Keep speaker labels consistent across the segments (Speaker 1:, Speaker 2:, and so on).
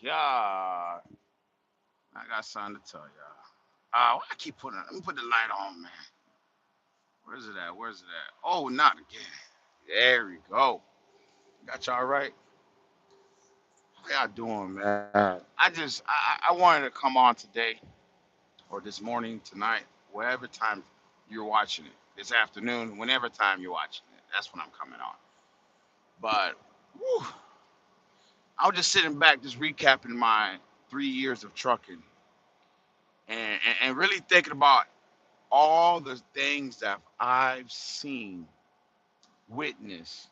Speaker 1: God, I got something to tell y'all. Why I keep putting? Let me put the light on, man. Where's it at? Where's it at? Oh, not again. There we go. Got y'all right. How y'all doing, man? I wanted to come on today or this morning, tonight, whatever time you're watching it. This afternoon, whenever time you're watching it. That's when I'm coming on. But whew, I was just sitting back, just recapping my 3 years of trucking, and really thinking about all the things that I've seen, witnessed,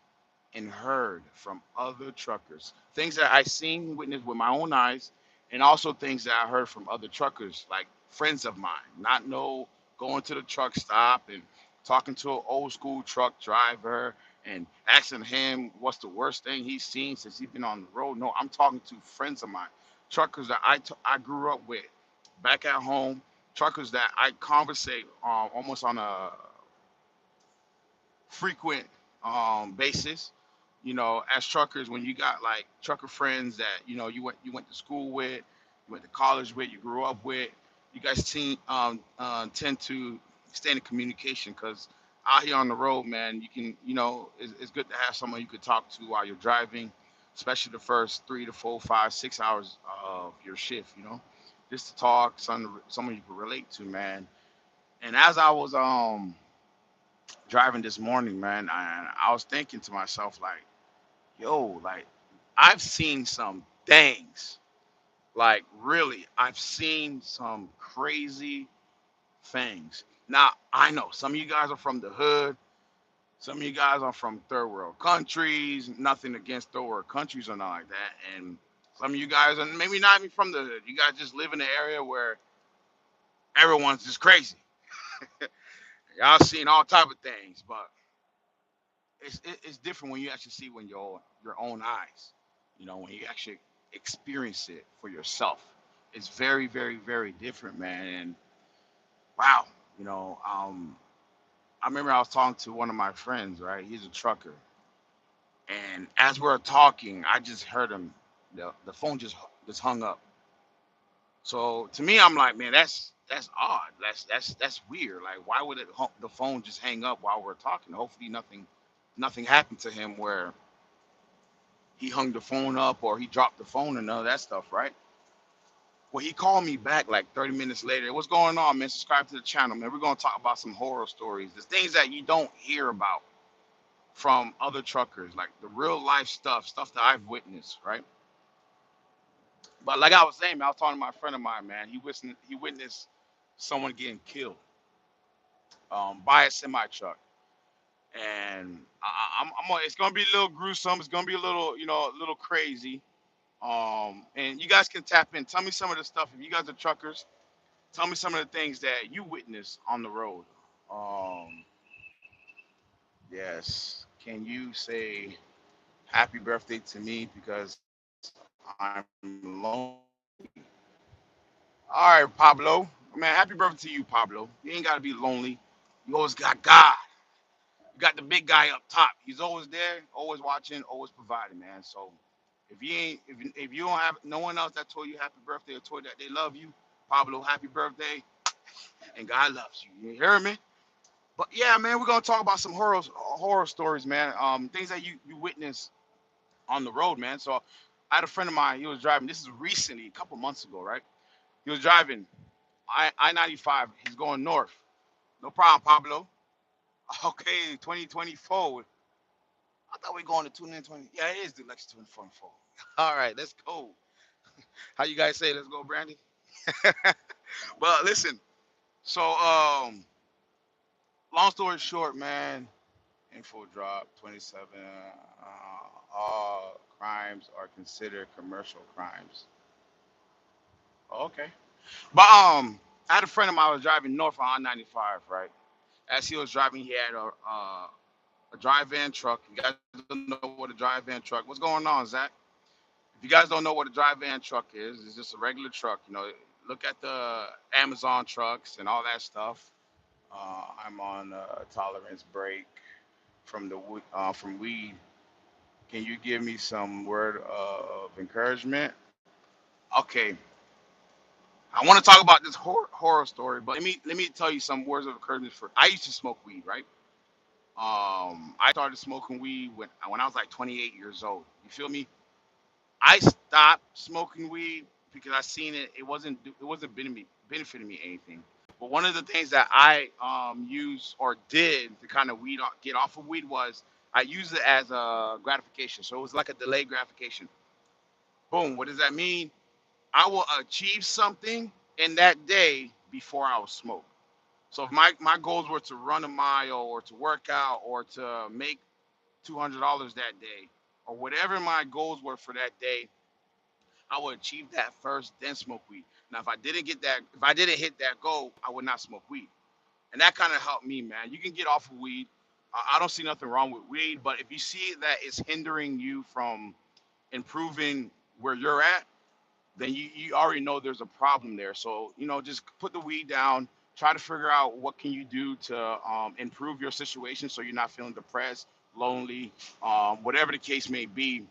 Speaker 1: and heard from other truckers. Things that I seen, witnessed with my own eyes, and also things that I heard from other truckers, like friends of mine. Not know going to the truck stop and talking to an old school truck driver and asking him what's the worst thing he's seen since he's been on the road. No, I'm talking to friends of mine, truckers that I grew up with back at home, truckers that I conversate almost on a frequent basis. As truckers, when you got like trucker friends that you went to school with, you went to college with, you grew up with, you guys tend to stay in communication because out here on the road, man, you can it's good to have someone you could talk to while you're driving, especially the first 3 to 4, 5, 6 hours of your shift. Just to talk, someone you can relate to, man. And as I was driving this morning, man, I was thinking to myself, like, yo, like, I've seen some things. Like, really, I've seen some crazy things. Now, I know some of you guys are from the hood. Some of you guys are from third world countries. Nothing against third world countries or nothing like that. And some of you guys are maybe not even from the hood. You guys just live in an area where everyone's just crazy. Y'all seen all type of things, but it's different when you actually see when your own eyes. When you actually experience it for yourself. It's very, very, very different, man. And wow, you know, um, I remember I was talking to one of my friends, right? He's a trucker, and as we are talking, I just heard him. The phone just hung up. So to me, I'm like, man, that's odd. That's weird. Like, why would the phone just hang up while we're talking? Hopefully, nothing happened to him where he hung the phone up or he dropped the phone and none of that stuff, right? Well, he called me back like 30 minutes later. What's going on, man? Subscribe to the channel, man. We're gonna talk about some horror stories, the things that you don't hear about from other truckers, like the real life stuff that I've witnessed, right? But like I was saying, man, I was talking to my friend of mine, man. He witnessed someone getting killed by a semi truck, and it's gonna be a little gruesome. It's gonna be a little, a little crazy. And you guys can tap in. Tell me some of the stuff. If you guys are truckers, tell me some of the things that you witness on the road. Um, yes. Can you say happy birthday to me because I'm lonely? All right, Pablo. Man, happy birthday to you, Pablo. You ain't gotta be lonely. You always got God. You got the big guy up top. He's always there, always watching, always providing, man. So if you don't have no one else that told you happy birthday or told you that they love you, Pablo, happy birthday, and God loves you. You hear me? But yeah, man, we're gonna talk about some horror stories, man. Things that you witness on the road, man. So I had a friend of mine. He was driving. This is recently, a couple months ago, right? He was driving I-95. He's going north. No problem, Pablo. Okay, 2024. I thought we were going to 2020. Yeah, it is the Lexus 2024. All right, let's go. How you guys say? Let's go, Brandy. But listen. So long story short, man. Info drop 27. All crimes are considered commercial crimes. Okay. But I had a friend of mine who was driving north on I-95, right? As he was driving, he had a drive van truck. You guys don't know what a drive van truck. What's going on, Zach? If you guys don't know what a drive van truck is, it's just a regular truck. Look at the Amazon trucks and all that stuff. I'm on tolerance break from weed. Can you give me some word of encouragement? Okay, I want to talk about this horror story, but let me tell you some words of encouragement. For I used to smoke weed, right? I started smoking weed when I was like 28 years old. You feel me? I stopped smoking weed because I seen it wasn't benefiting me anything. But one of the things that I used or did to kind of get off of weed was I used it as a gratification. So it was like a delayed gratification. Boom. What does that mean? I will achieve something in that day before I will smoke. So if my goals were to run a mile or to work out or to make $200 that day or whatever my goals were for that day, I would achieve that first, then smoke weed. Now, if I didn't hit that goal, I would not smoke weed, and that kind of helped me, man. You can get off of weed. I don't see nothing wrong with weed, but if you see that it's hindering you from improving where you're at, then you already know there's a problem there. So just put the weed down. Try to figure out what can you do to improve your situation so you're not feeling depressed, lonely, whatever the case may be,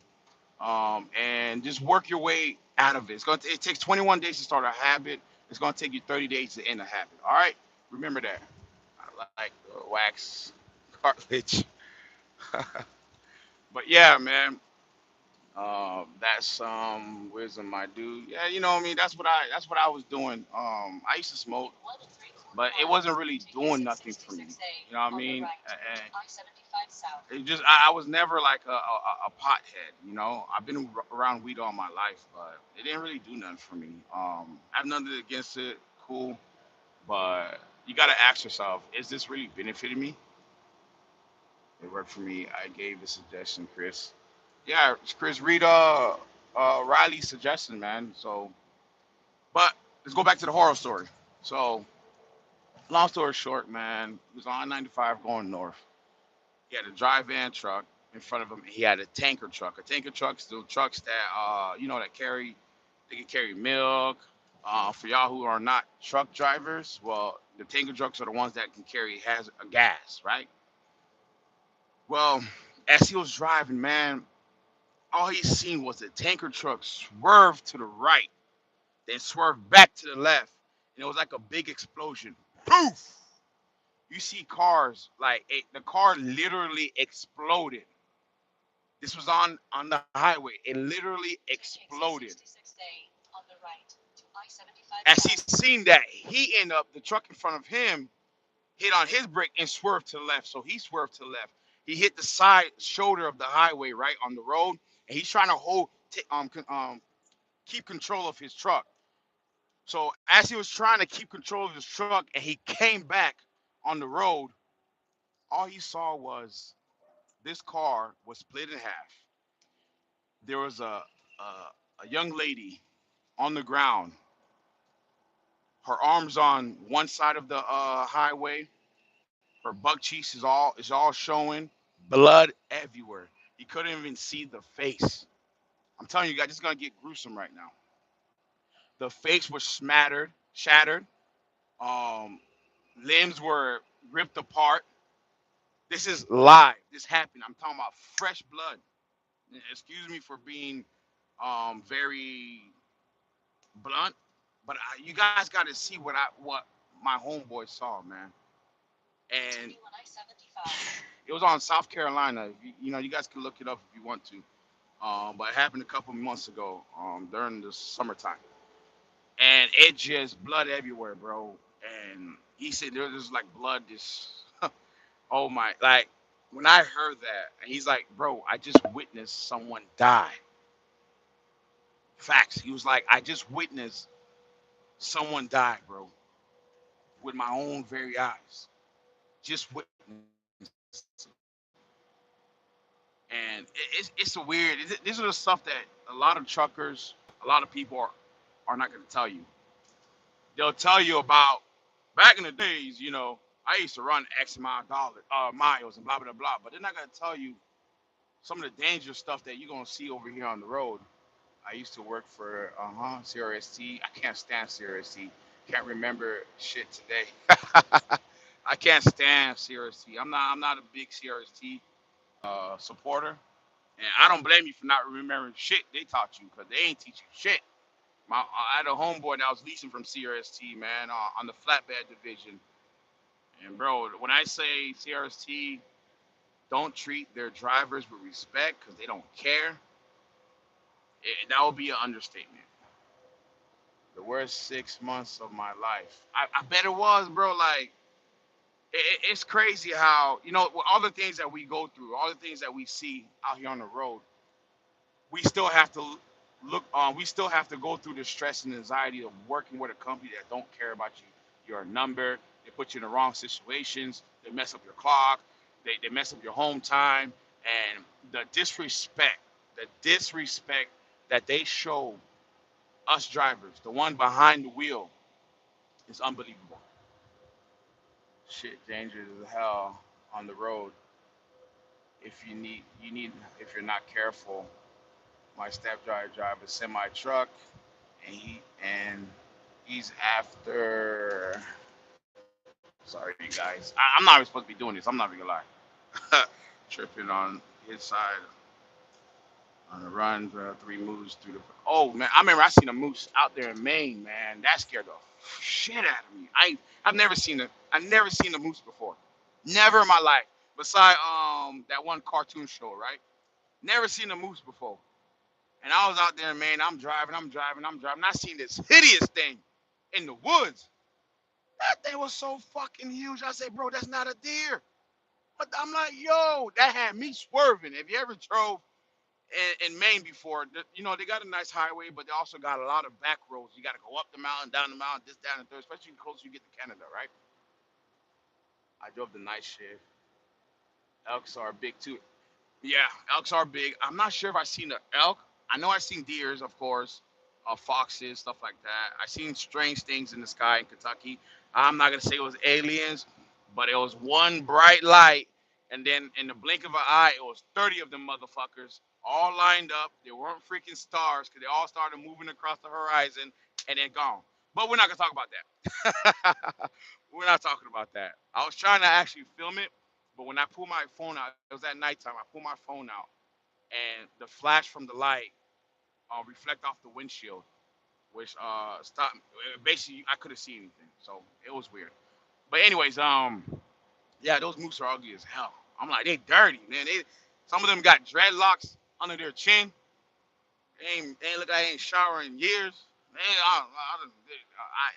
Speaker 1: and just work your way out of it. It takes 21 days to start a habit. It's gonna take you 30 days to end a habit. All right, remember that. I like wax cartilage, but yeah, man. That's some wisdom, my dude. Yeah, you know what I mean. That's what I was doing. I used to smoke, but it wasn't really doing nothing for me. You know what I mean? And it just I was never like a pothead. I've been around weed all my life, but it didn't really do nothing for me. I have nothing against it. Cool, but you gotta ask yourself, is this really benefiting me? It worked for me. I gave the suggestion, Chris. Yeah, Chris, read Riley's suggestion, man. So, but let's go back to the horror story. So, long story short, man, he was on 95 going north. He had a dry van truck in front of him. He had a tanker truck. A tanker truck still trucks that that carry they can carry milk. For y'all who are not truck drivers, well, the tanker trucks are the ones that can carry has a gas, right? Well, as he was driving, man, all he seen was the tanker truck swerve to the right, then swerve back to the left, and it was like a big explosion. Poof! You see cars like the car literally exploded. This was on the highway. It literally exploded. As he seen that, he ended up the truck in front of him hit on his brake and swerved to the left. So he swerved to the left. He hit the side shoulder of the highway right on the road, and he's trying to keep control of his truck. So as he was trying to keep control of his truck and he came back on the road, all he saw was this car was split in half. There was a young lady on the ground, her arms on one side of the highway, her butt cheeks is all showing, blood everywhere. You couldn't even see the face. I'm telling you guys, this is gonna get gruesome right now. The face was shattered. Um, Limbs were ripped apart. This is live. This happened. I'm talking about fresh blood. Excuse me for being very blunt, but you guys got to see what my homeboy saw, man. And it was on South Carolina. You guys can look it up if you want to. But it happened a couple months ago during the summertime, and it just blood everywhere, bro. And he said there was like blood just oh my, like when I heard that, and he's like, bro, I just witnessed someone die. Facts. He was like, I just witnessed someone die, bro, with my own very eyes. Just witnessed. And it's a weird. These are the stuff that a lot of truckers, a lot of people are not going to tell you. They'll tell you about back in the days. I used to run X amount of miles and blah blah blah. But they're not going to tell you some of the dangerous stuff that you're going to see over here on the road. I used to work for CRST. I can't stand CRST. Can't remember shit today. I can't stand CRST. I'm not a big CRST supporter, and I don't blame you for not remembering shit they taught you because they ain't teach you shit. I had a homeboy that I was leasing from CRST, man, on the flatbed division. And bro, when I say CRST don't treat their drivers with respect because they don't care, that would be an understatement. The worst 6 months of my life. I bet it was, bro. Like it's crazy how with all the things that we go through, all the things that we see out here on the road, we still have to look on. We still have to go through the stress and anxiety of working with a company that don't care about you. You're a number. They put you in the wrong situations. They mess up your clock. They mess up your home time. And the disrespect that they show us drivers, the one behind the wheel, is unbelievable. Shit, dangerous as hell on the road. If you're not careful. My stepdad drive a semi truck, and he's after. Sorry, you guys. I'm not even supposed to be doing this. I'm not even gonna lie. Tripping on his side on the run, 3 moves through the. Oh man, I remember I seen a moose out there in Maine, man. That scared the shit out of me. I've never seen a moose before. Never in my life. Beside that one cartoon show, right? Never seen a moose before. And I was out there, man. I'm driving. I seen this hideous thing in the woods. That thing was so fucking huge. I said, bro, that's not a deer. But I'm like, yo, that had me swerving. If you ever drove in Maine before, they got a nice highway, but they also got a lot of back roads. You got to go up the mountain, down the mountain, this, down, and third, especially the closer you get to Canada, right? I drove the night shift. Elks are big too. Yeah, elks are big. I'm not sure if I seen the elk. I know I seen deers, of course, foxes, stuff like that. I seen strange things in the sky in Kentucky. I'm not gonna say it was aliens, but it was one bright light, and then in the blink of an eye, it was 30 of them motherfuckers all lined up. They weren't freaking stars because they all started moving across the horizon and then gone. But we're not gonna talk about that. We're not talking about that. I was trying to actually film it, but when I pulled my phone out, it was at nighttime. I pulled my phone out, and the flash from the light reflect off the windshield, which stopped. Basically, I couldn't see anything, so it was weird. But anyways, yeah, those moose are ugly as hell. I'm like, they dirty, man. Some of them got dreadlocks under their chin. They ain't look like they ain't showered in years. Man,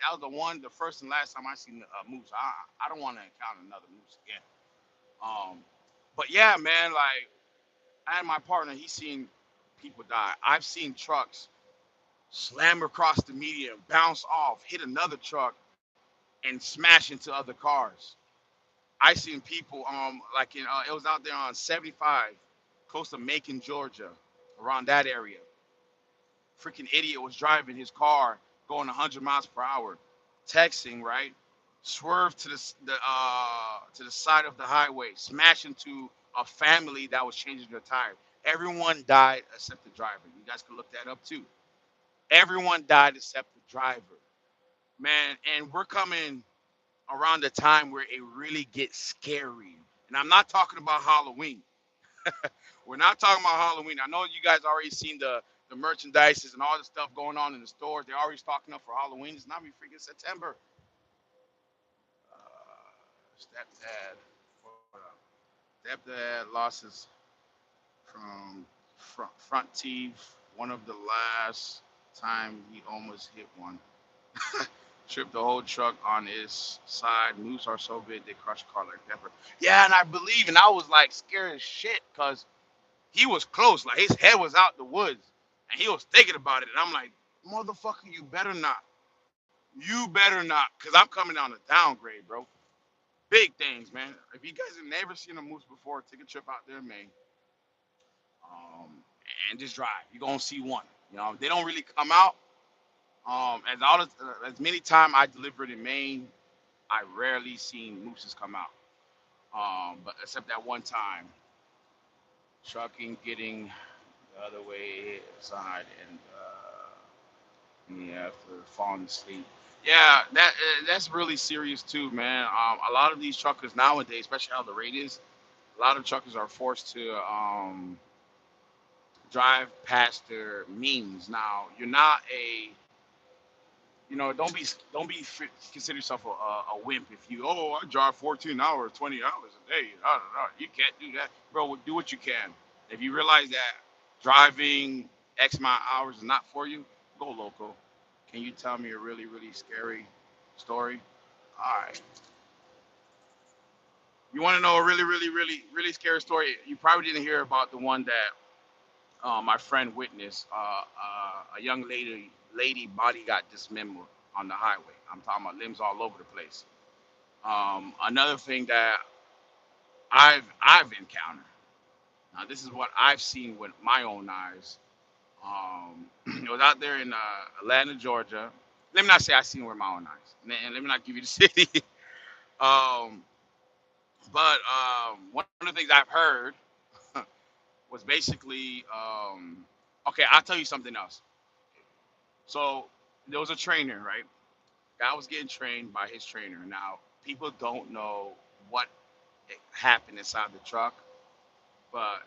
Speaker 1: that was the first and last time I seen a moose. I don't want to encounter another moose again. Um, but yeah, man, like I had my partner. He's seen people die. I've seen trucks slam across the median, bounce off, hit another truck, and smash into other cars. I seen people like it was out there on 75, close to Macon, Georgia, around that area. Freaking idiot was driving his car going 100 miles per hour, texting right, swerved to the side of the highway, smashed into a family that was changing their tire. Everyone died except the driver. You guys can look that up too. Everyone died except the driver, man. And we're coming around the time where it really gets scary. And I'm not talking about Halloween. We're not talking about Halloween. I know you guys already seen the merchandises and all the stuff going on in the stores. They're already stocking up for Halloween. It's not even freaking September. Stepdad, what up? Stepdad losses from front teeth. One of the last time he almost hit one. Tripped the whole truck on his side. Moose are so big they crush a car like pepper. Yeah, and I believe, and I was like scared as shit because he was close. Like his head was out the woods, and he was thinking about it. And I'm like, motherfucker, you better not. You better not, cause I'm coming down a downgrade, bro. Big things, man. If you guys have never seen a moose before, take a trip out there, man, um, and just drive. You're gonna see one. They don't really come out. As many time I delivered in Maine, I rarely seen mooses come out. But except that one time, trucking getting the other way side and yeah, after falling asleep. Yeah, that's really serious too, man. A lot of these truckers nowadays, especially how the rate is, a lot of truckers are forced to drive past their means. Now, you're not a don't consider yourself a wimp if you I drive 14 hours, 20 hours a day. I don't know. You can't do that, bro. Do what you can. If you realize that driving X amount of hours is not for you, go local. Can you tell me a really really scary story? All right. You want to know a really really really really scary story? You probably didn't hear about the one that my friend witnessed. A young lady body got dismembered on the highway. I'm talking about limbs all over the place. Another thing that I've encountered. Now this is what I've seen with my own eyes. It was out there in Atlanta, Georgia. Let me not say I seen it with my own eyes, and let me not give you the city. um, but one of the things I've heard was basically okay. I'll tell you something else. So there was a trainer, right? Guy was getting trained by his trainer. Now people don't know what happened inside the truck, but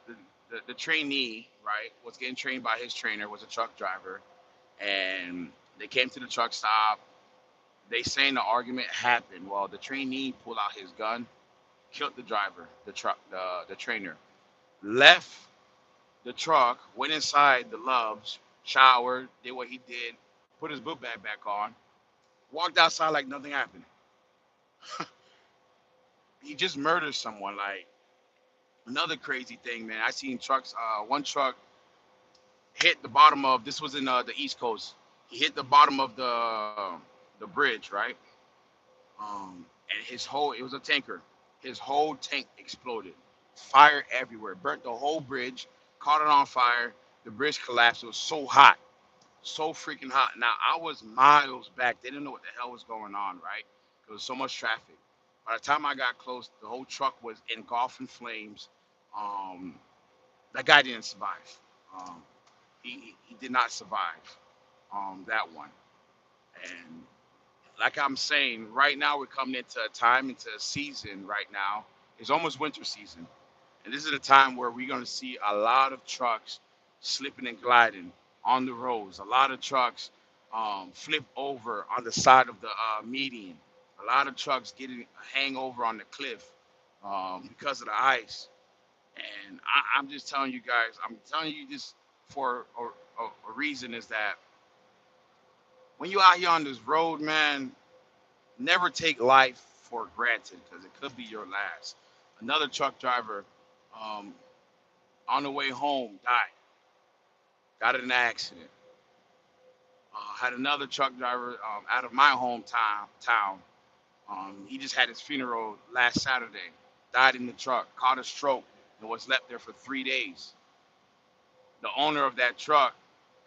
Speaker 1: the trainee, right, was getting trained by his trainer, was a truck driver, and they came to the truck stop. They saying the argument happened. Well, the trainee pulled out his gun, killed the driver, the trainer, left the truck, went inside the Loves, showered, did what he did, put his book bag back on, walked outside like nothing happened. He just murdered someone. Like another crazy thing, man. I seen trucks. One truck hit the bottom of. This was in the East Coast. He hit the bottom of the bridge, right? And his whole it was a tanker. His whole tank exploded. Fire everywhere. Burnt the whole bridge. Caught it on fire. The bridge collapsed. It was so hot, so freaking hot. Now I was miles back. They didn't know what the hell was going on, right? There was so much traffic. By the time I got close, the whole truck was engulfed in flames. Um, that guy didn't survive. Um, he did not survive that one. And like I'm saying, right now we're coming into a time, into a season right now. It's almost winter season. And this is a time where we're going to see a lot of trucks slipping and gliding on the roads. A lot of trucks flip over on the side of the median. A lot of trucks getting hang over on the cliff because of the ice. And I'm just telling you guys, I'm telling you this for a reason is that when you out here on this road, man, never take life for granted because it could be your last. Another truck driver um, on the way home died, got in an accident. Had another truck driver out of my hometown. He just had his funeral last Saturday. Died in the truck, caught a stroke, and was left there for 3 days. The owner of that truck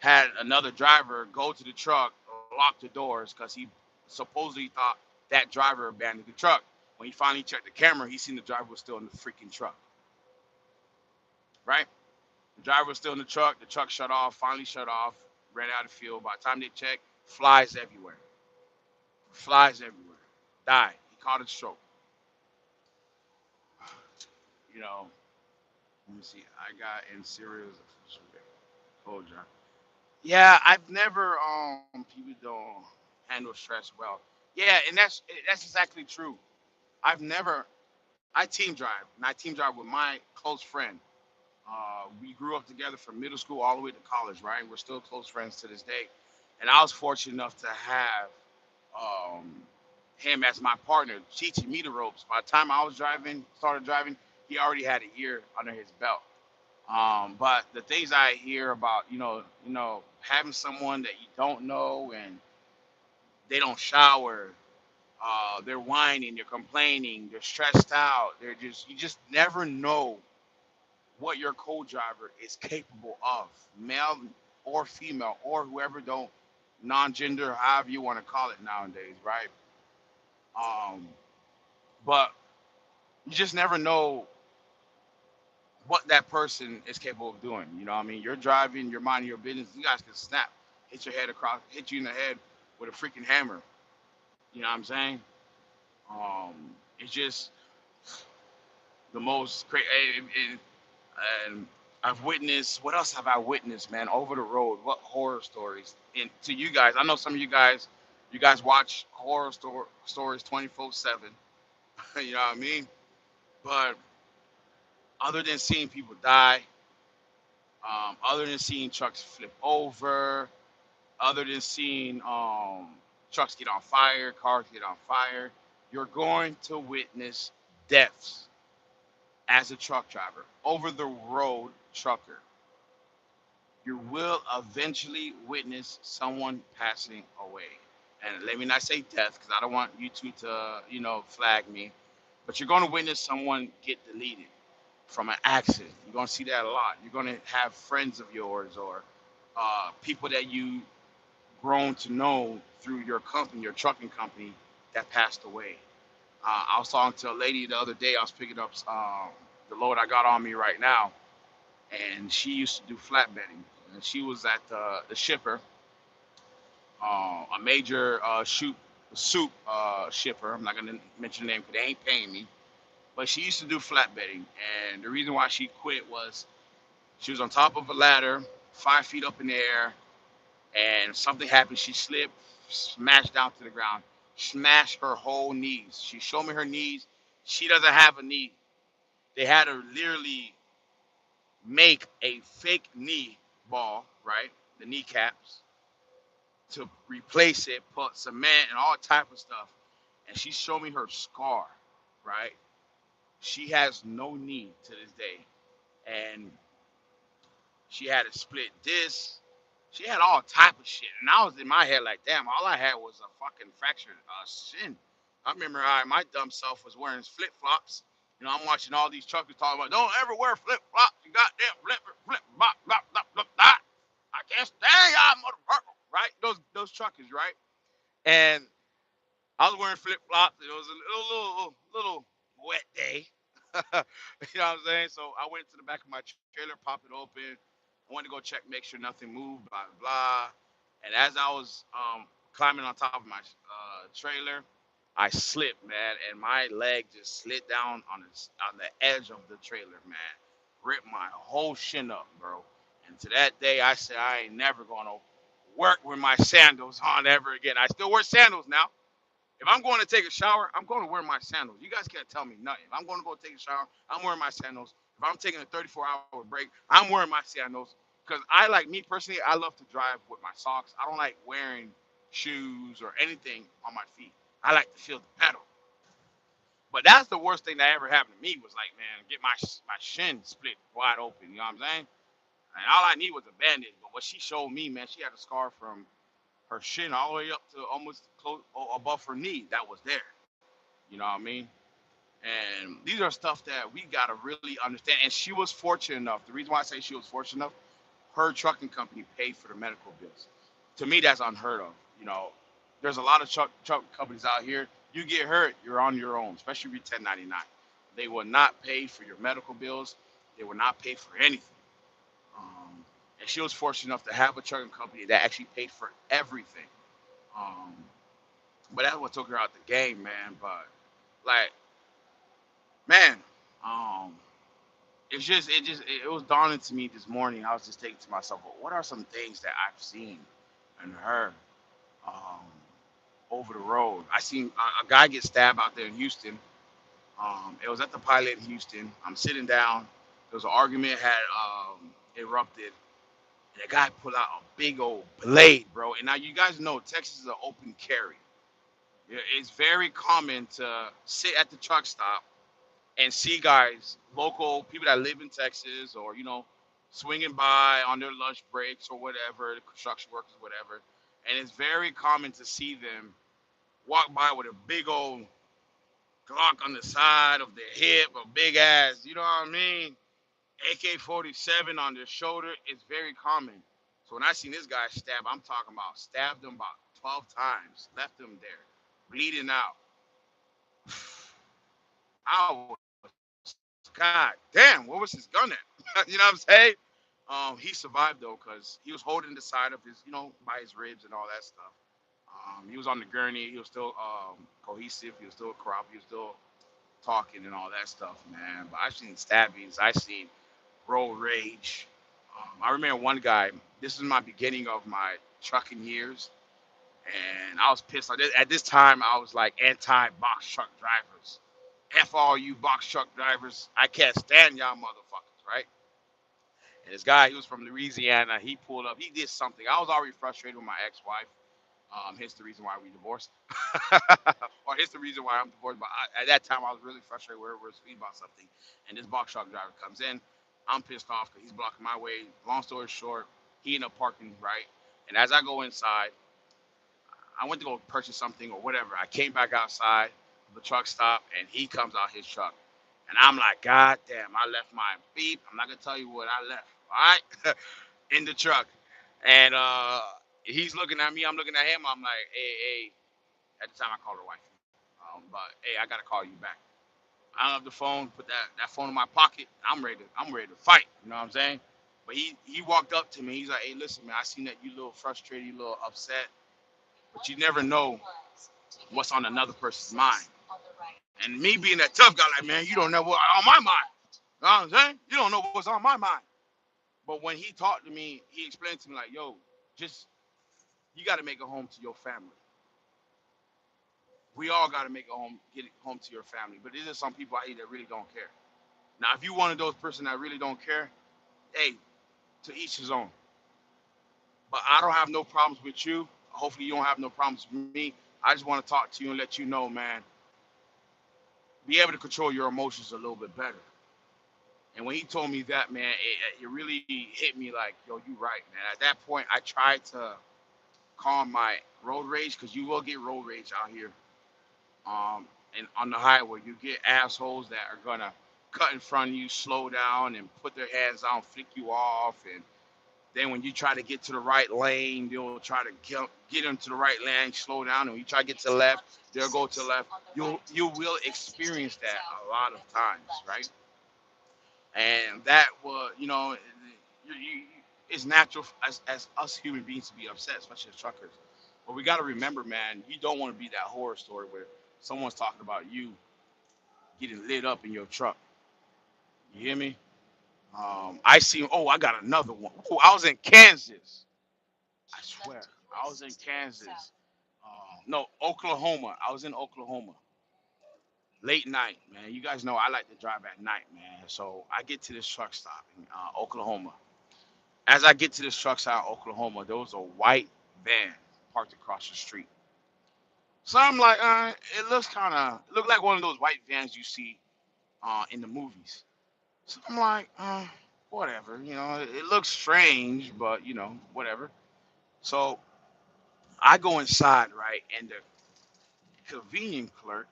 Speaker 1: had another driver go to the truck, lock the doors because he supposedly thought that driver abandoned the truck. When he finally checked the camera, he seen the driver was still in the freaking truck. Right? The driver was still in the truck. The truck shut off, finally shut off, ran out of fuel. By the time they checked, flies everywhere. Flies everywhere. Died. He caught a stroke. You know, let me see. I got in serious cold job. Yeah, I've never people don't handle stress well. Yeah, and that's exactly true. I've never I team drive and I team drive with my close friend. We grew up together from middle school all the way to college, right? We're still close friends to this day. And I was fortunate enough to have um, him as my partner, teaching me the ropes. By the time I was started driving, he already had a year under his belt. But the things I hear about, having someone that you don't know and they don't shower, they're whining, they're complaining, they're stressed out, you just never know what your co-driver is capable of, male or female or whoever don't non-gender, however you want to call it nowadays, right? Um, but you just never know what that person is capable of doing. You know what I mean? You're driving, you're minding your business. You guys can snap, hit you in the head with a freaking hammer. You know what I'm saying? Um, it's just the most crazy. And I've witnessed. What else have I witnessed, man? Over the road, what horror stories? And to you guys, I know some of you guys. You guys watch stories 24/7. You know what I mean? But other than seeing people die, other than seeing trucks flip over, other than seeing trucks get on fire, cars get on fire, you're going to witness deaths as a truck driver, over the road trucker. You will eventually witness someone passing away. And let me not say death because I don't want you two to, flag me. But you're going to witness someone get deleted from an accident. You're going to see that a lot. You're going to have friends of yours or people that you grown to know through your company, your trucking company, that passed away. I was talking to a lady the other day. I was picking up the load I got on me right now, and she used to do flatbedding. And she was at the shipper, a major soup shipper. I'm not gonna mention the name because they ain't paying me. But she used to do flatbedding, and the reason why she quit was she was on top of a ladder, 5 feet up in the air, and something happened. She slipped, smashed down to the ground, smashed her whole knees. She showed me her knees. She doesn't have a knee. They had her literally make a fake knee ball, right? The kneecaps to replace it, put cement and all type of stuff. And she showed me her scar, right? She has no knee to this day, and she had a split disc. She had all type of shit, and I was in my head like, damn, all I had was a fucking fractured shin. I remember my dumb self was wearing flip flops. I'm watching all these truckers talking about don't ever wear flip flops. You goddamn flip flop, flop, flop, flop, flop. I can't stand y'all motherfucker, right? Those truckers, right? And I was wearing flip flops. It was a little wet day. You know what I'm saying? So I went to the back of my trailer, pop it open. I wanted to go check, make sure nothing moved, blah blah. And as I was climbing on top of my trailer, I slipped, man, and my leg just slid down on the edge of the trailer, man. Ripped my whole shin up, bro. And to that day, I said I ain't never gonna work with my sandals on ever again. I still wear sandals now. If I'm going to take a shower, I'm going to wear my sandals. You guys can't tell me nothing. If I'm going to go take a shower, I'm wearing my sandals. If I'm taking a 34-hour break, I'm wearing my sandals. Because I like me personally, I love to drive with my socks. I don't like wearing shoes or anything on my feet. I like to feel the pedal. But that's the worst thing that ever happened to me was like, man, get my shin split wide open. You know what I'm saying? And all I need was a bandage. But what she showed me, man, she had a scar from her shin all the way up to almost close above her knee that was there. You know what I mean? And these are stuff that we gotta really understand. And she was fortunate enough. The reason why I say she was fortunate enough, her trucking company paid for the medical bills. To me, that's unheard of. There's a lot of truck companies out here. You get hurt, you're on your own, especially if you're 1099. They will not pay for your medical bills. They will not pay for anything. Um, and she was fortunate enough to have a trucking company that actually paid for everything. Um, but that's what took her out the game, man. But like, man, um, it was dawning to me this morning. I was just thinking to myself, well, what are some things that I've seen and heard um, over the road? I seen a guy get stabbed out there in Houston. It was at the pilot in Houston. I'm sitting down. There was an argument had erupted, and the guy pulled out a big old blade, bro. And now you guys know Texas is an open carry. Yeah, it's very common to sit at the truck stop and see guys, local people that live in Texas or, swinging by on their lunch breaks or whatever, the construction workers, whatever. And it's very common to see them walk by with a big old Glock on the side of their hip, a big ass, you know what I mean? AK-47 on their shoulder. It's very common. So when I seen this guy stab, I'm talking about stabbed him about 12 times, left him there, bleeding out. I God damn, what was his gun at? You know what I'm saying? He survived though, cause he was holding the side of his, by his ribs and all that stuff. He was on the gurney. He was still cohesive. He was still corrupt. He was still talking and all that stuff, man. But I've seen stabbings. I've seen road rage. I remember one guy. This is my beginning of my trucking years, And I was pissed. At this time, I was like anti-box truck drivers. F all you box truck drivers. I can't stand y'all motherfuckers, right? And this guy, he was from Louisiana. He pulled up. He did something. I was already frustrated with my ex-wife. Hence the reason why we divorced, or hence the reason why I'm divorced. But at that time, I was really frustrated. We were speaking about something, and this box truck driver comes in. I'm pissed off because he's blocking my way. Long story short, he ended up parking right. And as I go inside, I went to go purchase something or whatever. I came back outside, the truck stopped, and he comes out his truck. And I'm like, God damn, I left my beep. I'm not gonna tell you what I left, all right? In the truck. And he's looking at me, I'm looking at him, I'm like, hey. At the time I called her wife. But hey, I gotta call you back. I hung up the phone, put that phone in my pocket. I'm ready to fight. You know what I'm saying? But he walked up to me. He's like, hey, listen, man, I seen that you a little frustrated, you a little upset, but you never know what's on another person's mind. And me being that tough guy, like, man, you don't know what's on my mind. You know what I'm saying? You don't know what's on my mind. But when he talked to me, he explained to me like, yo, just you got to make a home to your family. We all got to make a home, get it home to your family. But there's some people out here that really don't care. Now, if you one of those person that really don't care, hey, to each his own. But I don't have no problems with you. Hopefully, you don't have no problems with me. I just want to talk to you and let you know, man, be able to control your emotions a little bit better. And when he told me that, man, it really hit me like, yo, you right, man. At that point, I tried to calm my road rage because you will get road rage out here. And on the highway, you get assholes that are gonna cut in front of you, slow down, and put their hands on, flick you off, and then when you try to get to the right lane, they'll try to get into the right lane, slow down, and when you try to get to the left, they'll go to the left. You will experience that a lot of times, right? And that was, it's natural as us human beings to be upset, especially as truckers. But we got to remember, man, you don't want to be that horror story where someone's talking about you getting lit up in your truck. You hear me? I see. Oh, I got another one. Oh, I was in Kansas. I swear, I was in Kansas. No, Oklahoma. I was in Oklahoma. Late night, man. You guys know I like to drive at night, man. So I get to this truck stop in Oklahoma. As I get to this truck stop in Oklahoma, there was a white van parked across the street. So I'm like, it looks kind of look like one of those white vans you see in the movies. So I'm like, whatever. It looks strange, but whatever. So I go inside, right, and the convenience clerk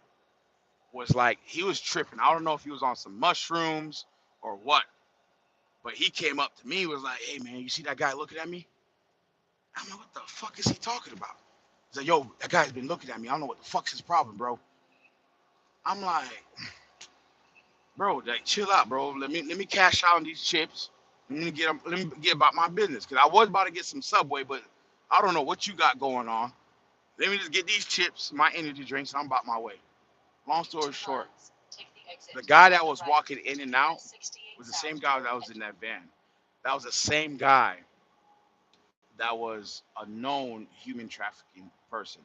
Speaker 1: was like, he was tripping. I don't know if he was on some mushrooms or what, but he came up to me, was like, hey man, you see that guy looking at me? I'm like, what the fuck is he talking about? He's like, yo, that guy's been looking at me. I don't know what the fuck's his problem, bro. I'm like, bro, like, chill out, bro. Let me cash out on these chips. Let me get about my business. Cause I was about to get some Subway, but I don't know what you got going on. Let me just get these chips, my energy drinks, and I'm about my way. Long story short, the guy that was walking in and out was the same guy that was in that van. That was the same guy that was a known human trafficking person.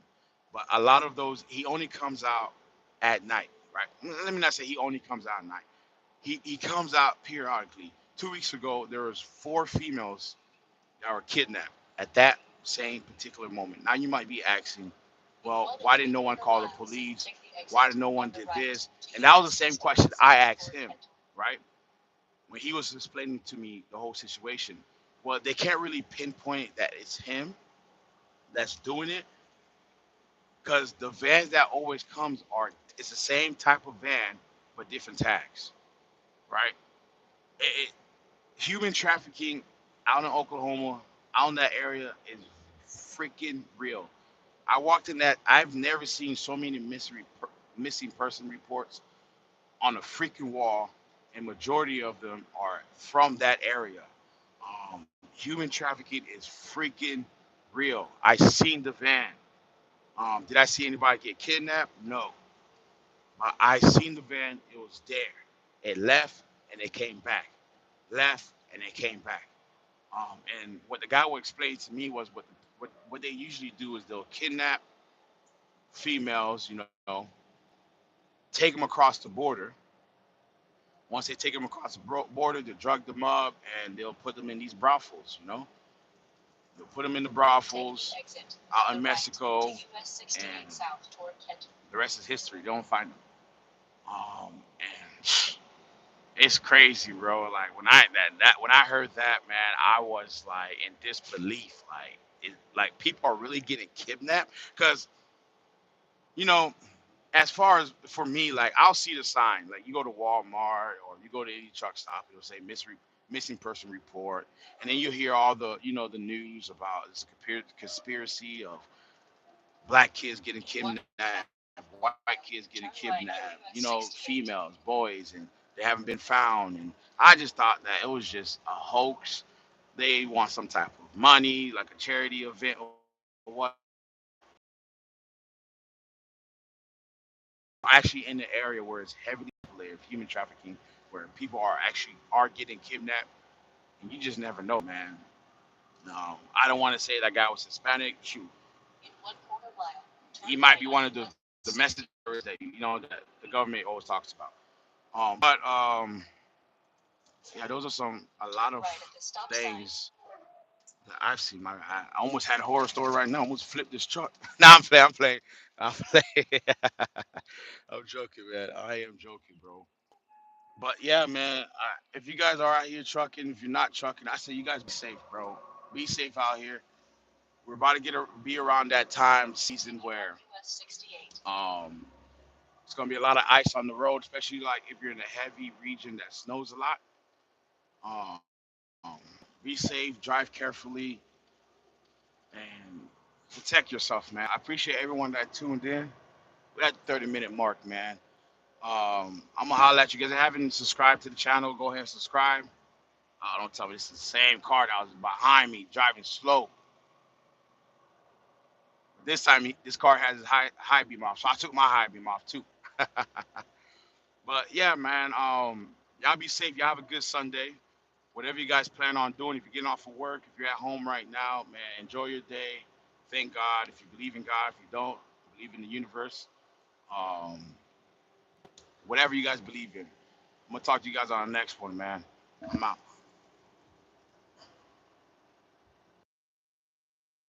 Speaker 1: But a lot of those, he only comes out at night, right? Let me not say he only comes out at night. He comes out periodically. 2 weeks ago, there was 4 females that were kidnapped at that same particular moment. Now you might be asking, well, why didn't no one call the police? Why did no one did this? And that was the same question I asked him, right? When he was explaining to me the whole situation. Well, they can't really pinpoint that it's him that's doing it because the vans that always comes are it's the same type of van but different tags, right? It, human trafficking out in Oklahoma, out in that area is freaking real. I walked in that. I've never seen so many missing person reports on a freaking wall, and majority of them are from that area. Human trafficking is freaking real. I seen the van. Did I see anybody get kidnapped? No. I seen the van. It was there. It left and it came back. Left and it came back. And what the guy would explain to me was what they usually do is they'll kidnap females, take them across the border. Once they take them across the border, they drug them up and they'll put them in these brothels. They'll put them in the brothels out in Mexico, and the rest is history. They don't find them. And it's crazy, bro. Like when I heard that, man, I was like in disbelief. Like people are really getting kidnapped because you know as far as for me, like I'll see the sign. Like you go to Walmart or you go to any truck stop, it'll say missing person report, and then you hear all the the news about this conspiracy of black kids getting kidnapped, white kids getting kidnapped, females, boys, and they haven't been found. And I just thought that it was just a hoax. They want some type of money, like a charity event or whatnot. Actually, in the area where it's heavily live, human trafficking, where people are getting kidnapped, and you just never know, man. I don't want to say that guy was Hispanic. Shoot, he might be one of the messengers that the government always talks about. But yeah, those are a lot of things that I've seen. I almost had a horror story right now. I almost flipped this truck. Nah, I'm playing. I'm joking, man. I am joking, bro. But yeah, man. If you guys are out here trucking, if you're not trucking, I say you guys be safe, bro. Be safe out here. We're about to be around that time season where um it's gonna be a lot of ice on the road, especially like if you're in a heavy region that snows a lot. Be safe, drive carefully, and protect yourself, man. I appreciate everyone that tuned in. We're at the 30-minute mark, man. I'm gonna holler at you guys. If you haven't subscribed to the channel, go ahead and subscribe. Don't tell me this is the same car that was behind me driving slow. This time, this car has his high beam off, so I took my high beam off too. But yeah, man. Y'all be safe. Y'all have a good Sunday. Whatever you guys plan on doing, if you're getting off of work, if you're at home right now, man, enjoy your day. Thank God. If you believe in God, if you don't, believe in the universe. Um, whatever you guys believe in. I'm gonna talk to you guys on the next one, man. I'm out.